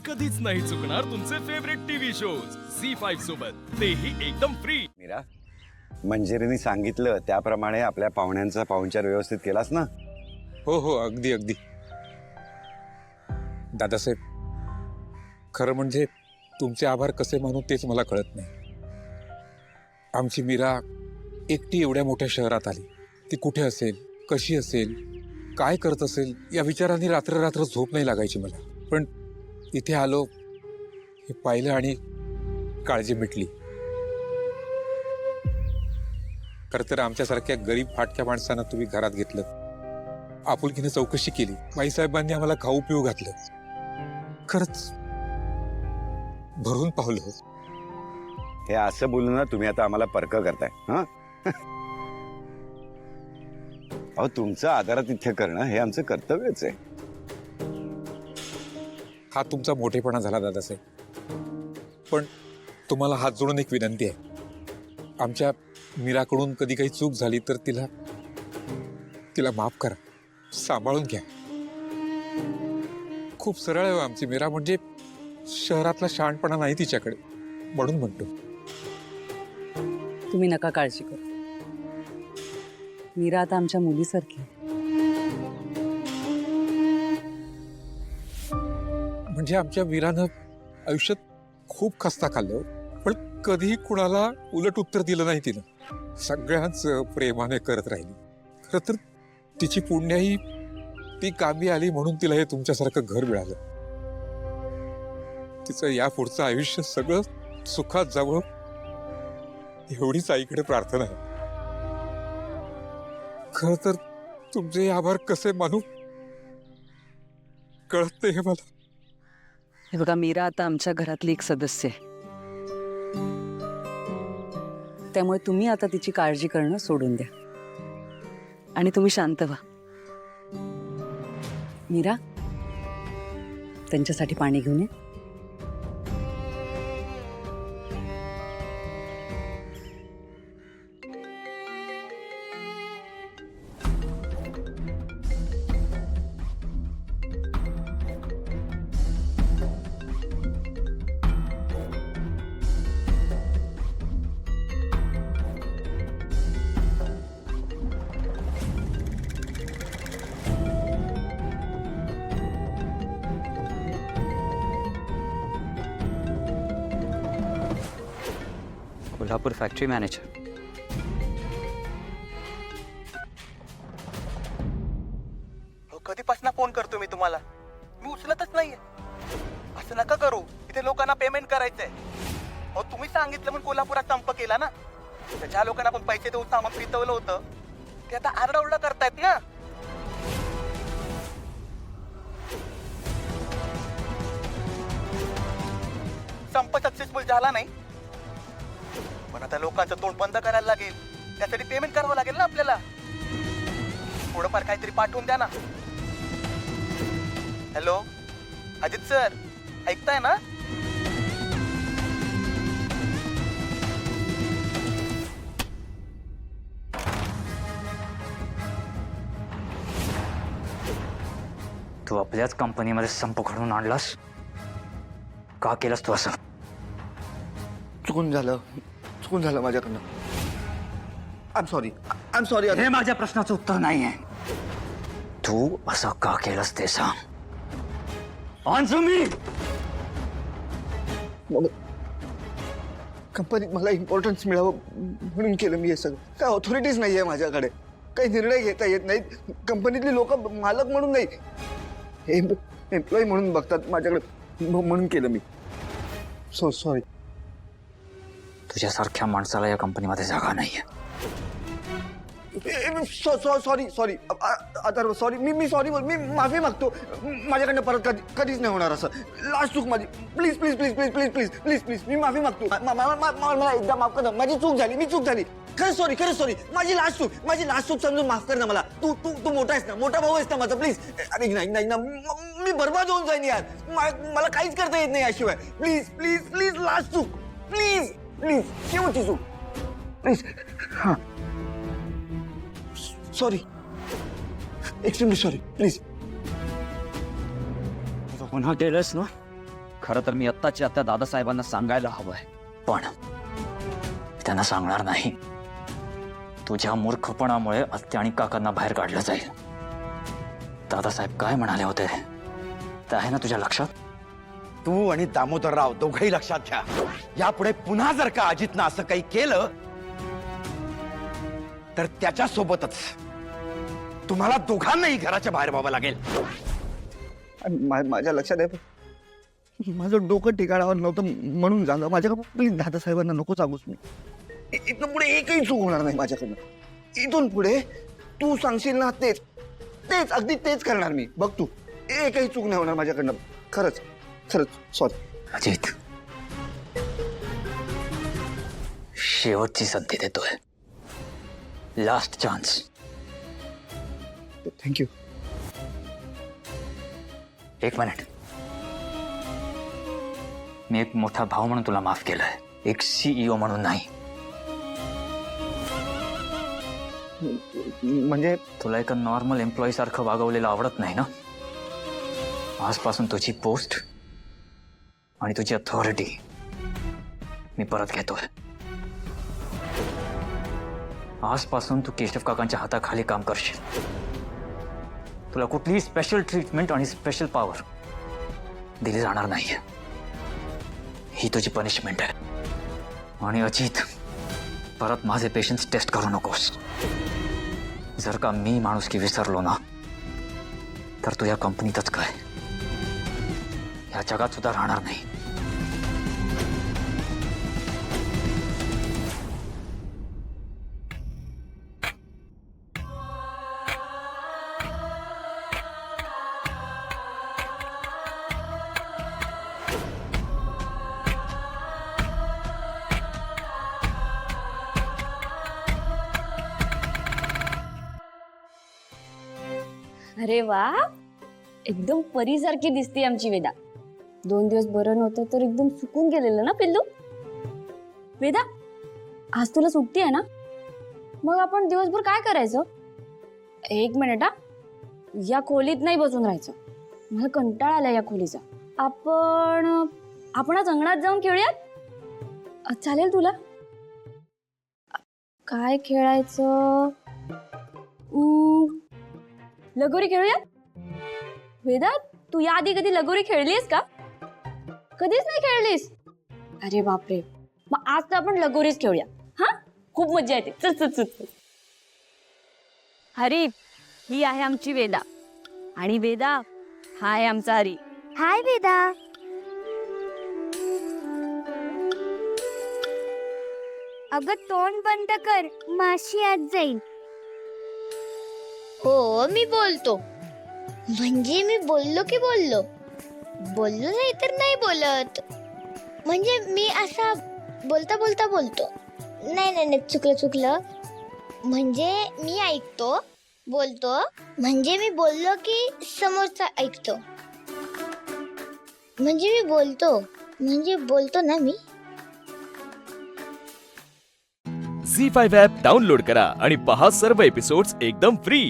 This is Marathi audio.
कधीच नाही चुकणार तुमचे फेवरेट टीव्ही शोज झी5 सोबत, तेही एकदम फ्री. मीरा, मंजिरीने सांगितलं त्याप्रमाणे आपल्या पाहुण्यांचा पाहुणचार व्यवस्थित केलास ना? हो हो, अगदी अगदी. दादासाहेब, खरं म्हणजे तुमचे आभार कसे मानू तेच मला कळत नाही. आमची मीरा एकटी एवढ्या मोठ्या शहरात आली. ती कुठे असेल, कशी असेल, काय करत असेल या विचाराने रात्र रात्र झोप नाही लागायची मला. पण इथे आलो, हे पाहिलं आणि काळजी मिटली. खरं तर आमच्यासारख्या गरीब फाटक्या माणसांना तुम्ही घरात घेतलं, आपुलकीने चौकशी केली, बाईसाहेबांनी आम्हाला खाऊ पिऊ घातलं. खरंच भरून पावलं. हे असं बोलून ना तुम्ही आता आम्हाला परक करताय. हा अहो, तुमचं आदरातिथ्य करणं हे आमचं कर्तव्यच आहे. हा तुमचा मोठेपणा झाला दादासाहेब. पण तुम्हाला हात जोडून एक विनंती आहे. आमच्या मीराकडून कधी काही चूक झाली तर तिला माफ करा, सांभाळून घ्या. खूप सरळ आहे आमची मीरा, म्हणजे शहरातला शहाणपणा नाही तिच्याकडे, म्हणून म्हणतो. तुम्ही नका काळजी करू. मीरा आता आमच्या मुलीसारखी. म्हणजे आमच्या मीरानं आयुष्यात खूप खस्ता खाल्लं, पण कधीही कुणाला उलट उत्तर दिलं नाही तिनं. सगळ्यांच प्रेमाने करत राहिली. खरं तर तिची पुण्याही ती कामी आली म्हणून तिला हे तुमच्यासारखं घर मिळालं. तिचं या पुढचं आयुष्य सगळं सुखात जावं एवढीच आईकडे प्रार्थना आहे. खरं तर तुमचे आभार कसे मानू कळत नाही हे मला. हे बघा, मीरा आता आमच्या घरातली एक सदस्य आहे. त्यामुळे तुम्ही आता तिची काळजी करणं सोडून द्या आणि तुम्ही शांत व्हा. मीरा, त्यांच्यासाठी पाणी घेऊन ये. Kolhapur factory manager. कधीपासून फोन करतो मी तुम्हाला, मी उचलतच नाहीये. असं नका करू, इथे लोकांना पेमेंट करायचंय. अहो, तुम्ही सांगितलं म्हणून कोल्हापुरात संप केला ना. ज्या लोकांना आपण पैसे देऊन सामान पितवलं होतं ते आता आरडाओरडा करतायत ना. संप सक्सेसफुल झाला नाही, पण आता लोकांचं तोंड बंद करायला लागेल. त्यासाठी पेमेंट करावं लागेल ना आपल्याला. थोडंफार काहीतरी पाठवून द्या ना. हॅलो अजित सर, ऐकताय ना? तू आपल्याच कंपनीमध्ये संप घडवून आणलास. का केलंस तू असं? चुकून झालं माझ्याकडनं. I am sorry. हे माझ्या प्रश्नाचं उत्तर नाही आहे. तू असं का केलंस ते सांग. आन्सर मी. कंपनीत मला इम्पॉर्टन्स मिळावं म्हणून केलं मी हे सगळं. काय ऑथॉरिटीज नाही आहे माझ्याकडे, काही निर्णय घेता येत नाहीत. कंपनीतली लोक मालक म्हणून नाही, एम्प्लॉई म्हणून बघतात माझ्याकडे, म्हणून केलं मी. सॉरी. तुझ्यासारख्या माणसाला या कंपनीमध्ये जागा नाहीये. Sorry Atharva, sorry. मी सॉरी बोल, मी माफी मागतो. माझ्याकडनं परत कधीच नाही होणार असं. लास्ट चूक माझी. Please please please please please please please please मी माफी मागतो. मला एकदा माफ कर. माझी चूक झाली. खरंच सॉरी. माझी लास्ट चूक समजून माफ कर ना मला. तू मोठा आहेस ना, मोठा भाऊ आहेस ना माझा. प्लीज. अरे नाही ना, मी बर्बाद होऊन जाईन यार. मला काहीच करता येत नाही याशिवाय. प्लीज लास्ट चूक. प्लीज शेवटची चूक. प्लीज. हां सॉरी, एक्स्ट्रीमली सॉरी. प्लीज. पुन्हा केलंस ना खरं तर मी आत्ताच्या आत्ता दादासाहेबांना सांगायला हवंय, पण त्यांना सांगणार नाही. तुझ्या मूर्खपणामुळे आत्या आणि काकांना बाहेर काढलं जाईल. दादासाहेब काय म्हणाले होते ते आहे ना तुझ्या लक्षात? तू आणि दामोदरराव दोघंही लक्षात घ्या, यापुढे पुन्हा जर का अजितनं असं काही केलं तर त्याच्या सोबतच तुम्हाला दोघांनाही घराच्या बाहेर व्हावं लागेल. माझ्या लक्षात आहे, माझं डोकं ठिकाणावर नव्हतं म्हणून झालं. माझ्याकडे प्लीज दादासाहेबांना नको सांगूस. मी इथून पुढे एकही चूक होणार नाही माझ्याकडनं. इथून पुढे तू सांगशील ना तेच तेच अगदी तेच करणार मी. बघ तू, एकही चूक नाही होणार माझ्याकडनं. खरंच खरंच सॉरी. अजित, शेवटची संधी देतोय. Last chance. थँक्यू. एक मिनिट. मी एक मोठा भाऊ म्हणून तुला माफ केलंय, एक CEO म्हणून नाही. म्हणजे तुला एका नॉर्मल एम्प्लॉई सारखं वागवलेलं आवडत नाही ना? आजपासून तुझी पोस्ट आणि तुझी अथॉरिटी मी परत घेतोय. आजपासून तू केशव काकांच्या हाताखाली काम करशील. तुला कुठलीही स्पेशल ट्रीटमेंट आणि स्पेशल पॉवर दिली जाणार नाहीये. ही तुझी पनिशमेंट आहे. आणि अजित, परत माझे पेशन्स टेस्ट करू नकोस. जर का मी माणुसकी विसरलो ना तर तू या कंपनीतच काय, या जगात सुद्धा राहणार नाही. अरे वा, एकदम परीसारखी दिसते आमची वेदा. 2 दिवस बरं नव्हतं तर एकदम सुकून गेलेलं ना पिल्लू. वेदा, आज तुला सुट्टी आहे ना? मग आपण दिवसभर काय करायचं? 1 मिनिट हा, या खोलीत नाही बसून राहायचं. मला कंटाळा आला या खोलीचा. आपण आज अंगणात जाऊन खेळूयात? चालेल तुला? काय खेळायचं? लगोरी खेळूया? वेदा, तू याआधी कधी लगोरी खेळलीस का? कधीच नाही खेळलीस? अरे बापरे, मग आज तर आपण लगोरीच खेळूया. हा, खूप मजा येते. चल चल चल चल. हरी, ही आहे आमची वेदा. आणि वेदा, हा आहे आमचा हरी. हाय वेदा. अगं तोंड बंद कर, माशी आत जाईल. हो, मी बोलतो. म्हणजे मी बोललो की बोललो नाही तर नाही बोलत. म्हणजे मी असा बोलता बोलता बोलतो. नाही चुकलं. म्हणजे मी ऐकतो, बोलतो. म्हणजे मी बोललो की समोरचा ऐकतो. म्हणजे मी बोलतो ना मी. झी 5 ॲप डाउनलोड करा आणि पहा सर्व एपिसोड्स एकदम फ्री.